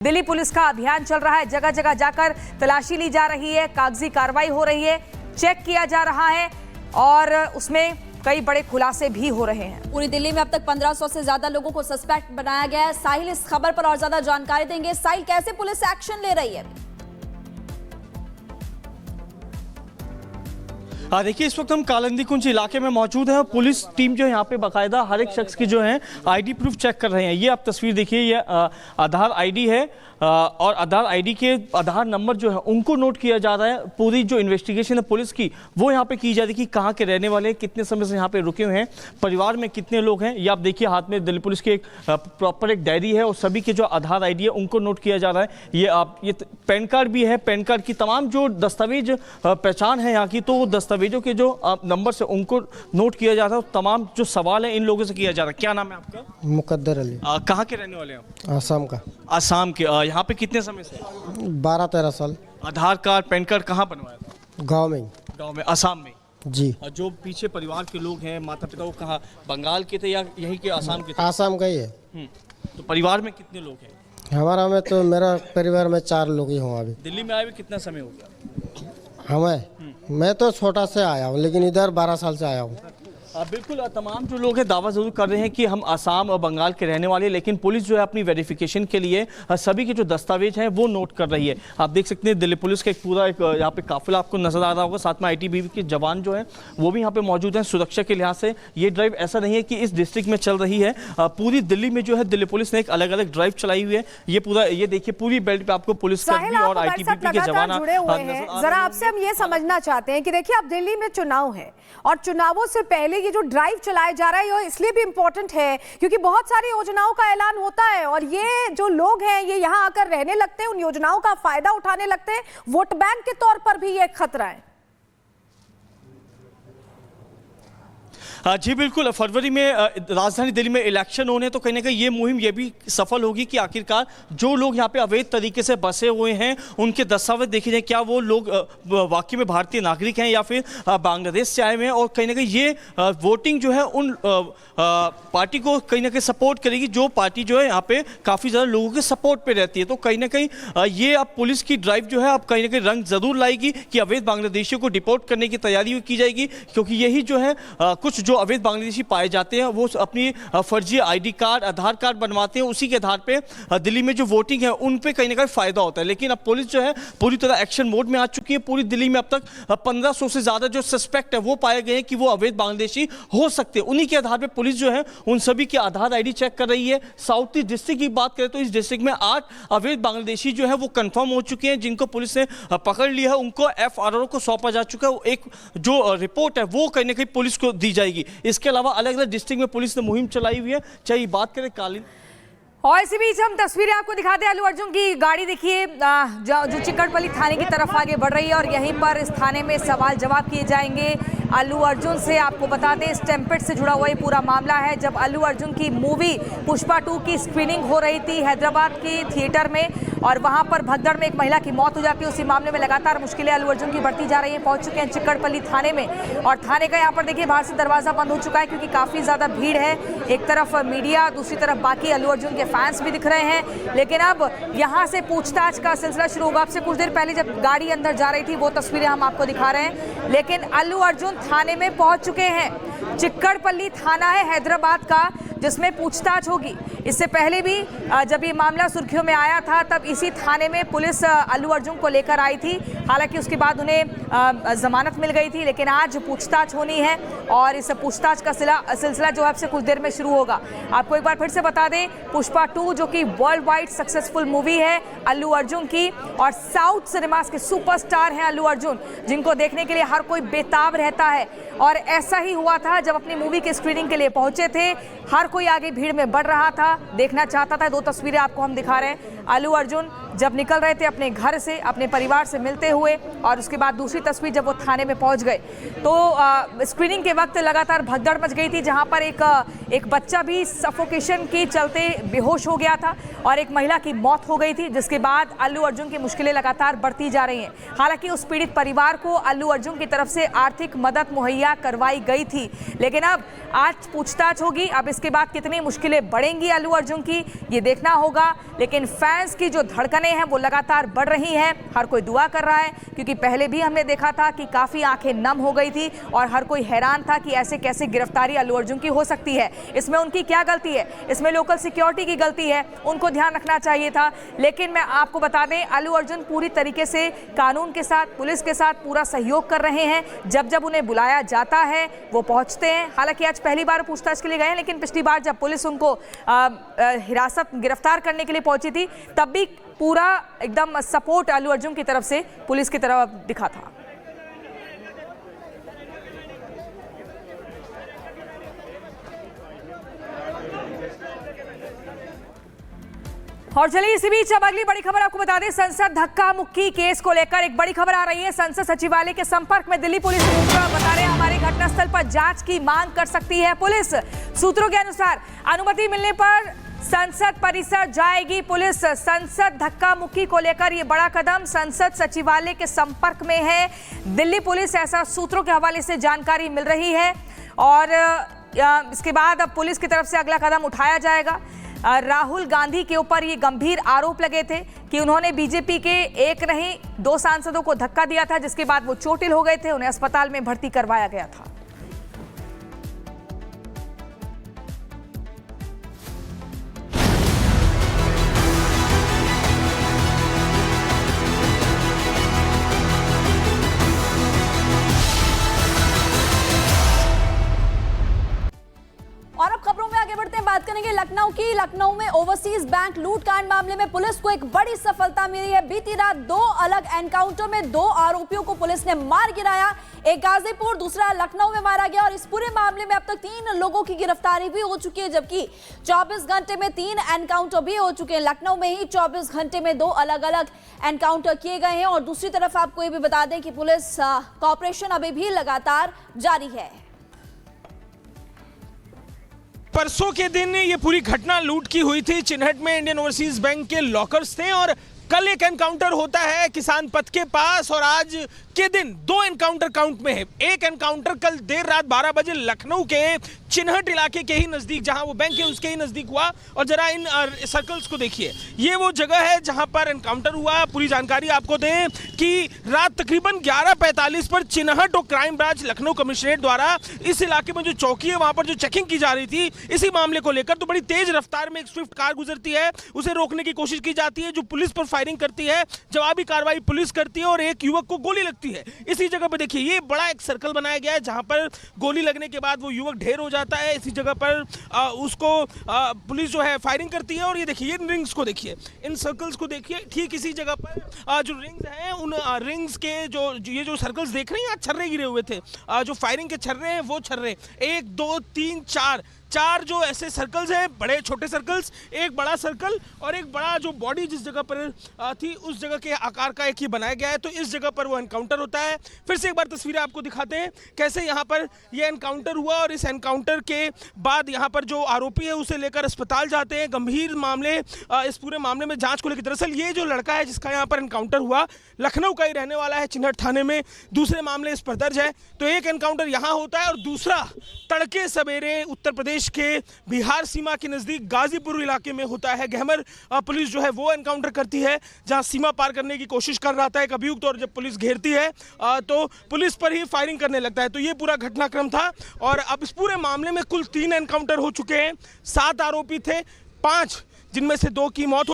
Delhi police का अभियान चल रहा है, जगह जगह जाकर तलाशी ली जा रही है, कागजी कार्रवाई हो रही है, चेक किया जा रहा है और उसमें कई बड़े खुलासे भी हो रहे हैं। पूरी दिल्ली में अब तक 1500 से ज्यादा लोगों को सस्पेक्ट बनाया गया है। साहिल इस खबर पर और ज्यादा जानकारी देंगे। साहिल, कैसे पुलिस एक्शन ले रही है? देखिए, इस वक्त हम कालिंदी कुंज इलाके में मौजूद हैं। पुलिस टीम जो है यहाँ पे बाकायदा हर एक शख्स की जो है आईडी प्रूफ चेक कर रहे हैं। ये आप तस्वीर देखिए, ये आधार आईडी है और आधार आईडी के आधार नंबर जो है उनको नोट किया जा रहा है। पूरी जो इन्वेस्टिगेशन है पुलिस की वो यहाँ पे की जा रही है कि कहाँ के रहने वाले हैं, कितने समय से यहाँ पे रुके हुए हैं, परिवार में कितने लोग हैं। ये आप देखिए, हाथ में दिल्ली पुलिस की एक प्रॉपर एक डायरी है और सभी के जो आधार आईडी है उनको नोट किया जा रहा है। ये पैन कार्ड भी है, पैन कार्ड की तमाम जो दस्तावेज पहचान है यहाँ की, तो वो दस्तावेजों के जो नंबर से उनको नोट किया जा रहा है। तमाम जो सवाल है इन लोगों से किया जा रहा है। क्या नाम है आपका? मुकद्दर अली। कहाँ के रहने वाले हैं? आसाम का। आसाम के। यहाँ पे कितने समय से? 12-13 साल। आधार कार्ड पैन कार्ड कहाँ बनवाया था? गाँव में। गाँव में, आसाम में जी। और जो पीछे परिवार के लोग हैं, माता पिता, वो कहाँ, बंगाल के थे या यहीं के आसाम के थे? आसाम का ही है। तो परिवार में कितने लोग हैं? हमारा में तो मेरा परिवार में 4 लोग ही हूँ अभी। दिल्ली में आए हुए कितना समय हो गया? मैं तो छोटा से आया हूँ, लेकिन इधर 12 साल से आया हूँ। बिल्कुल, तमाम जो लोग हैं दावा जरूर कर रहे हैं कि हम आसाम और बंगाल के रहने वाले, लेकिन पुलिस जो है अपनी वेरिफिकेशन के लिए सभी के जो दस्तावेज हैं वो नोट कर रही है। आप देख सकते हैं दिल्ली पुलिस का एक पूरा यहाँ पे काफिला आपको नजर आ रहा होगा। साथ में आईटीबीपी के जवान जो हैं वो भी यहाँ पे मौजूद हैं सुरक्षा के लिहाज से। ये ड्राइव ऐसा नहीं है कि इस डिस्ट्रिक्ट में चल रही है, पूरी दिल्ली में जो है दिल्ली पुलिस ने एक अलग अलग ड्राइव चलाई हुई है। ये पूरा, ये देखिए, पूरी बेल्ट पे आपको पुलिसकर्मी और आईटीबीपी के जवान जुड़े हुए हैं। जरा आपसे हम ये समझना चाहते हैं कि देखिए, अब दिल्ली में चुनाव है और चुनावों से पहले ये जो ड्राइव चलाया जा रहा है ये इसलिए भी इंपॉर्टेंट है क्योंकि बहुत सारी योजनाओं का ऐलान होता है और ये जो लोग हैं ये यहाँ आकर रहने लगते हैं, उन योजनाओं का फायदा उठाने लगते हैं। वोट बैंक के तौर पर भी ये एक खतरा है। जी बिल्कुल, फरवरी में राजधानी दिल्ली में इलेक्शन होने, तो कहीं ना कहीं ये मुहिम ये भी सफल होगी कि आखिरकार जो लोग यहाँ पे अवैध तरीके से बसे हुए हैं उनके दस्तावेज देखे जाए, क्या वो लोग वाकई में भारतीय नागरिक हैं या फिर बांग्लादेश से आए हुए हैं। और कहीं ना कहीं ये वोटिंग जो है उन पार्टी को कहीं ना कहीं सपोर्ट करेगी जो पार्टी जो है यहाँ पे काफ़ी ज़्यादा लोगों के सपोर्ट पे रहती है। तो कहीं ना कहीं ये अब पुलिस की ड्राइव जो है अब कहीं ना कहीं रंग जरूर लाएगी कि अवैध बांग्लादेशियों को डिपोर्ट करने की तैयारी की जाएगी, क्योंकि यही जो है कुछ जो अवैध बांग्लादेशी पाए जाते हैं वो अपनी फर्जी आईडी कार्ड, आधार कार्ड बनवाते हैं। उसी के आधार पे दिल्ली में जो वोटिंग है उन पे कहीं ना कहीं फायदा होता है। लेकिन अब पुलिस जो है पूरी तरह एक्शन मोड में आ चुकी है। पूरी दिल्ली में अब तक 1500 से ज्यादा जो सस्पेक्ट है वो पाए गए हैं कि वो अवैध बांग्लादेशी हो सकते हैं। उन्हीं के आधार पर पुलिस जो है उन सभी के आधार आईडी चेक कर रही है। साउथ ईस्ट डिस्ट्रिक्ट की बात करें तो इस डिस्ट्रिक्ट में 8 अवैध बांग्लादेशी जो है वो कंफर्म हो चुके हैं, जिनको पुलिस ने पकड़ लिया है। उनको एफआरओ को सौंपा जा चुका है। एक जो रिपोर्ट है वो कहीं ना कहीं पुलिस को दी जाएगी। इसके अलावा अलग अलग डिस्ट्रिक्ट में पुलिस ने मुहिम चलाई हुई है। चाहे बात करें कालिन, और इसी बीच हम तस्वीरें आपको दिखाते हैं। अल्लू अर्जुन की गाड़ी देखिए जो चिक्कड़पल्ली थाने की तरफ आगे बढ़ रही है और यहीं पर इस थाने में सवाल जवाब किए जाएंगे अल्लू अर्जुन से। आपको बता दें, स्टैम्पेड से जुड़ा हुआ ये पूरा मामला है। जब अल्लू अर्जुन की मूवी पुष्पा 2 की स्क्रीनिंग हो रही थी हैदराबाद की थिएटर में और वहां पर भगदड़ में एक महिला की मौत हो जाती है, उसी मामले में लगातार मुश्किलें अल्लू अर्जुन की बढ़ती जा रही हैं। पहुंच चुके हैं चिक्कड़पल्ली थाने में और थाने का यहाँ पर देखिए बाहर से दरवाजा बंद हो चुका है क्योंकि काफी ज्यादा भीड़ है। एक तरफ मीडिया, दूसरी तरफ बाकी अल्लू अर्जुन के फैंस भी दिख रहे हैं। लेकिन अब यहां से पूछताछ का सिलसिला शुरू होगा। आपसे कुछ देर पहले जब गाड़ी अंदर जा रही थी वो तस्वीरें हम आपको दिखा रहे हैं। लेकिन अल्लू अर्जुन थाने में पहुंच चुके हैं। चिक्कड़पल्ली थाना है हैदराबाद का जिसमें पूछताछ होगी। इससे पहले भी जब ये मामला सुर्खियों में आया था तब इसी थाने में पुलिस अल्लू अर्जुन को लेकर आई थी। हालांकि उसके बाद उन्हें जमानत मिल गई थी, लेकिन आज पूछताछ होनी है और इस पूछताछ का सिलसिला जो है आपसे कुछ देर में शुरू होगा। आपको एक बार फिर से बता दें, पुष्पा 2 जो कि वर्ल्ड वाइड सक्सेसफुल मूवी है अल्लू अर्जुन की और साउथ सिनेमास के सुपरस्टार हैं अल्लू अर्जुन, जिनको देखने के लिए हर कोई बेताब रहता है। और ऐसा ही हुआ था जब अपनी मूवी की स्क्रीनिंग के लिए पहुंचे थे, हर कोई आगे भीड़ में बढ़ रहा था, देखना चाहता था। 2 तस्वीरें आपको हम दिखा रहे हैं। अल्लू अर्जुन जब निकल रहे थे अपने घर से, अपने परिवार से मिलते हुए, और उसके बाद दूसरी तस्वीर जब वो थाने में पहुंच गए तो स्क्रीनिंग के वक्त लगातार भगदड़ मच गई थी, जहां पर एक बच्चा भी सफोकेशन के चलते बेहोश हो गया था और एक महिला की मौत हो गई थी, जिसके बाद अल्लू अर्जुन की मुश्किलें लगातार बढ़ती जा रही हैं। हालांकि उस पीड़ित परिवार को अल्लू अर्जुन की तरफ से आर्थिक मदद मुहैया करवाई गई थी। लेकिन अब आज पूछताछ होगी। अब इसके बाद कितनी मुश्किलें बढ़ेंगी अल्लू अर्जुन की, ये देखना होगा। लेकिन फैंस की जो धड़कनें हैं वो लगातार बढ़ रही हैं। हर कोई दुआ कर रहा है, क्योंकि पहले भी हमने देखा था कि काफ़ी आंखें नम हो गई थी और हर कोई हैरान था कि ऐसे कैसे गिरफ्तारी अल्लू अर्जुन की हो सकती है। इसमें उनकी क्या गलती है? इसमें लोकल सिक्योरिटी की गलती है, उनको ध्यान रखना चाहिए था। लेकिन मैं आपको बता दें, अल्लू अर्जुन पूरी तरीके से कानून के साथ, पुलिस के साथ पूरा सहयोग कर रहे हैं। जब जब उन्हें बुलाया जाता है वो पहुंचते हैं। हालांकि आज पहली बार पूछताछ के लिए गए हैं, लेकिन पिछली बार जब पुलिस उनको हिरासत गिरफ्तार करने के लिए पहुंची थी तब भी पूरा एकदम सपोर्ट अल्लू अर्जुन की तरफ से पुलिस की तरफ दिखा था। और चलिए इसी बीच अब अगली बड़ी खबर आपको बता दें। संसद धक्का मुक्की केस को लेकर एक बड़ी खबर आ रही है। संसद सचिवालय के संपर्क में दिल्ली पुलिस सूत्र बता रहे हैं, हमारे घटनास्थल पर जांच की मांग कर सकती है पुलिस। सूत्रों के अनुसार अनुमति मिलने पर संसद परिसर जाएगी पुलिस। संसद धक्का मुक्की को लेकर ये बड़ा कदम संसद सचिवालय के संपर्क में है दिल्ली पुलिस, ऐसा सूत्रों के हवाले से जानकारी मिल रही है। और इसके बाद अब पुलिस की तरफ से अगला कदम उठाया जाएगा। राहुल गांधी के ऊपर ये गंभीर आरोप लगे थे कि उन्होंने बीजेपी के एक नहीं 2 सांसदों को धक्का दिया था, जिसके बाद वो चोटिल हो गए थे, उन्हें अस्पताल में भर्ती करवाया गया था। और अब खबरों में आगे बढ़ते हैं, बात करेंगे लखनऊ की। लखनऊ में ओवरसीज बैंक लूटकांड मामले में पुलिस को एक बड़ी सफलता मिली है। बीती रात 2 अलग एनकाउंटर में 2 आरोपियों को पुलिस ने मार गिराया। एक गाजीपुर, दूसरा लखनऊ में मारा गया। और इस पूरे मामले में अब तक 3 लोगों की गिरफ्तारी भी हो चुकी है, जबकि 24 घंटे में 3 एनकाउंटर भी हो चुके हैं। लखनऊ में ही 24 घंटे में 2 अलग अलग एनकाउंटर किए गए हैं। और दूसरी तरफ आपको ये भी बता दें कि पुलिस का ऑपरेशन अभी भी लगातार जारी है। परसों के दिन ये पूरी घटना लूट की हुई थी। चिन्हट में इंडियन ओवरसीज बैंक के लॉकर्स थे और कल एक एनकाउंटर होता है किसान पथ के पास और आज के दिन 2 एनकाउंटर काउंट में है। एक एनकाउंटर कल देर रात 12 बजे लखनऊ के चिन्हट इलाके के ही नजदीक, जहां वो बैंक है उसके ही नजदीक हुआ। और जरा इन सर्कल्स को देखिए, ये वो जगह है जहां पर एनकाउंटर हुआ। पूरी जानकारी आपको दें कि रात तकरीबन 11:45 पर चिन्हट और क्राइम ब्रांच लखनऊ कमिश्नरेट द्वारा इस इलाके में जो चौकी है वहां पर जो चेकिंग की जा रही थी, इसी मामले को लेकर तो बड़ी तेज रफ्तार में एक स्विफ्ट कार गुजरती है, उसे रोकने की कोशिश की जाती है, जो पुलिस पर फायरिंग करती है। जवाबी कार्रवाई पुलिस करती है और एक युवक को गोली लगती है। इसी जगह पर देखिए, ये बड़ा एक सर्कल बनाया गया है जहां पर गोली लगने के बाद वो युवक ढेर हो जाता है। इसी जगह पर उसको पुलिस जो है फायरिंग करती है। और ये देखिए, ये रिंग्स को देखिए, इन सर्कल्स को देखिए, ठीक इसी जगह पर जो रिंग्स हैं, उन रिंग्स के ये जो सर्कल्स देख रहे हैं, यहाँ छर्रे गिरे हुए थे। जो फायरिंग के छर्रे हैं वो छर्रे 1 2 3 4 जो ऐसे सर्कल्स हैं, बड़े छोटे सर्कल्स, एक बड़ा सर्कल और एक बड़ा जो बॉडी जिस जगह पर थी उस जगह के आकार का एक ही बनाया गया है। तो इस जगह पर वो एनकाउंटर होता है। फिर से एक बार तस्वीरें आपको दिखाते हैं कैसे यहाँ पर ये एनकाउंटर हुआ। और इस एनकाउंटर के बाद यहाँ पर जो आरोपी है उसे लेकर अस्पताल जाते हैं। गंभीर मामले, इस पूरे मामले में जाँच को लेकर, दरअसल ये जो लड़का है जिसका यहाँ पर एनकाउंटर हुआ, लखनऊ का ही रहने वाला है, चिन्हट थाने में दूसरे मामले इस पर दर्ज है। तो एक एनकाउंटर यहाँ होता है और दूसरा तड़के सवेरे उत्तर प्रदेश के बिहार सीमा के नजदीक गाजीपुर इलाके में होता है। गहमर पुलिस जो है वो एनकाउंटर करती है, जहां सीमा पार करने की कोशिश कर रहा था एक अभियुक्त, और जब पुलिस घेरती है तो पुलिस पर ही फायरिंग करने लगता है। तो ये पूरा घटनाक्रम था। और अब इस पूरे मामले में कुल 3 एनकाउंटर हो चुके हैं। 7 आरोपी थे, 5 जिनमें से 2 की मौत